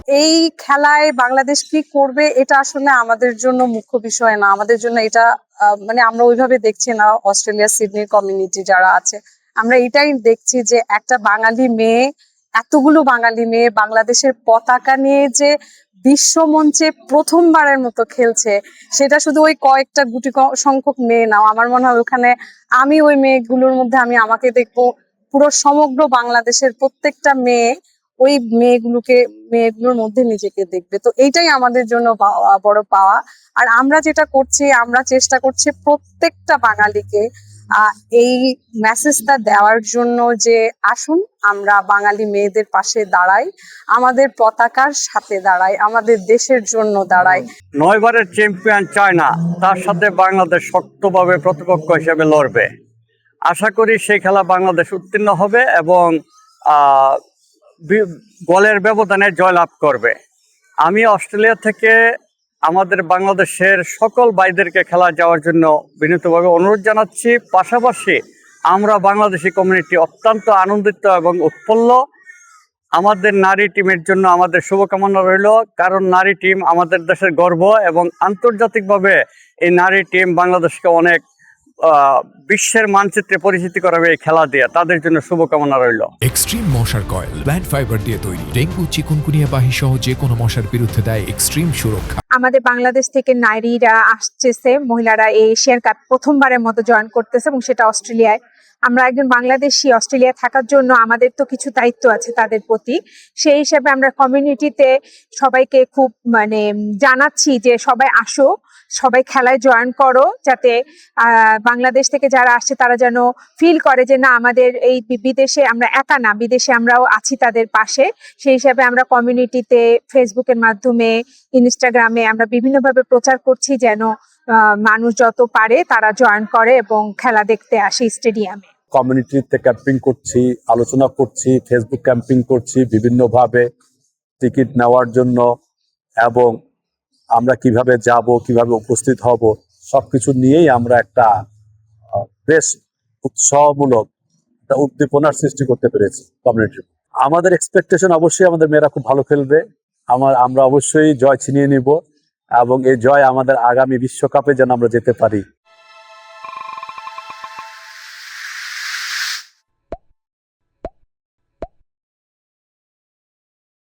এই খেলায় বাংলাদেশ কি করবে এটা আসলে আমাদের জন্য মুখ্য বিষয় না। আমাদের জন্য এটা মানে আমরা ওইভাবে দেখছি না। অস্ট্রেলিয়া সিডনির কমিউনিটি যারা আছে, আমরা এটাই দেখছি যে একটা বাঙালি মেয়ে, এতগুলো বাঙালি মেয়ে বাংলাদেশের পতাকা নিয়ে যে বিশ্ব মঞ্চে প্রথমবারের মতো খেলছে, সেটা শুধু ওই কয়েকটা গুটি সংখ্যক মেয়ে নাও। আমার মনে হয় ওখানে আমি ওই মেয়েগুলোর মধ্যে আমি আমাকে দেখবো, পুরো সমগ্র বাংলাদেশের প্রত্যেকটা মেয়ে ওই মেয়েগুলোর মধ্যে নিজেকে দেখবে। তো এইটাই আমাদের জন্য বড় পাওয়া। আর আমরা যেটা করছি, আমরা চেষ্টা করছি প্রত্যেকটা বাঙালিকে এই মেসেজটা দেওয়ার জন্য যে আসুন আমরা বাঙালি মেয়েদের পাশে দাঁড়াই, আমাদের পতাকার সাথে দাঁড়াই, আমাদের দেশের জন্য দাঁড়াই। 9 বারের চ্যাম্পিয়ন চায়না, তার সাথে বাংলাদেশ শক্তভাবে প্রতিপক্ষ হিসেবে লড়বে। আশা করি সেই খেলা বাংলাদেশ উত্তীর্ণ হবে এবং গোলের ব্যবধানে জয়লাভ করবে। আমি অস্ট্রেলিয়া থেকে আমাদের বাংলাদেশের সকল ভাইদেরকে খেলা যাওয়ার জন্য বিনীতভাবে অনুরোধ জানাচ্ছি। পাশাপাশি আমরা বাংলাদেশি কমিউনিটি অত্যন্ত আনন্দিত এবং উৎফুল্ল। আমাদের নারী টিমের জন্য আমাদের শুভকামনা রইল, কারণ নারী টিম আমাদের দেশের গর্ব এবং আন্তর্জাতিকভাবে এই নারী টিম বাংলাদেশকে অনেক বিশ্বের মানচিত্রে পরিচিতি করাবে এই খেলা দিয়ে। তাদের জন্য শুভকামনা রইল। এক্সট্রিম মশার কয়েল প্ল্যান্ট ফাইবার দিয়ে তৈরি, ডেঙ্গু চিকুনগুনিয়া বাহি সহ যে কোনো মশার বিরুদ্ধে দেয় এক্সট্রিম সুরক্ষা। আমাদের বাংলাদেশ থেকে নারীরা আসছে, মহিলারা এই এশিয়ান কাপ প্রথমবারের মতো জয়েন করতেছে এবং সেটা অস্ট্রেলিয়ায়। আমরা একজন বাংলাদেশি অস্ট্রেলিয়া থাকার জন্য আমাদের তো কিছু দায়িত্ব আছে তাদের প্রতি। সেই হিসাবে আমরা কমিউনিটিতে সবাইকে খুব জানাচ্ছি যে সবাই আসো, সবাই খেলায় জয়েন করো, যাতে বাংলাদেশ থেকে যারা আসছে তারা যেন ফিল করে যে না, আমাদের এই বিদেশে আমরা একা না, বিদেশে আমরাও আছি তাদের পাশে। সেই হিসাবে আমরা কমিউনিটিতে ফেসবুকের মাধ্যমে, ইনস্টাগ্রামে আমরা বিভিন্নভাবে প্রচার করছি যেন মানুষ যত পারে তারা জয়েন করে এবং খেলা দেখতে আসে স্টেডিয়ামে। কমিউনিটিতে ক্যাম্পিং করছি, আলোচনা করছি, ফেসবুক ক্যাম্পিং করছি বিভিন্নভাবে টিকিট নেওয়ার জন্য, এবং আমরা কিভাবে যাব, কিভাবে উপস্থিত হব, সবকিছু নিয়েই আমরা একটা বেশ উৎসাহমূলক একটা উদ্দীপনার সৃষ্টি করতে পেরেছি কমিউনিটির। আমাদের এক্সপেকটেশন অবশ্যই আমাদের মেয়েরা খুব ভালো খেলবে, আমরা অবশ্যই জয় ছিনিয়ে নিব এবং এই জয় আমাদের আগামী বিশ্বকাপে যেন আমরা যেতে পারি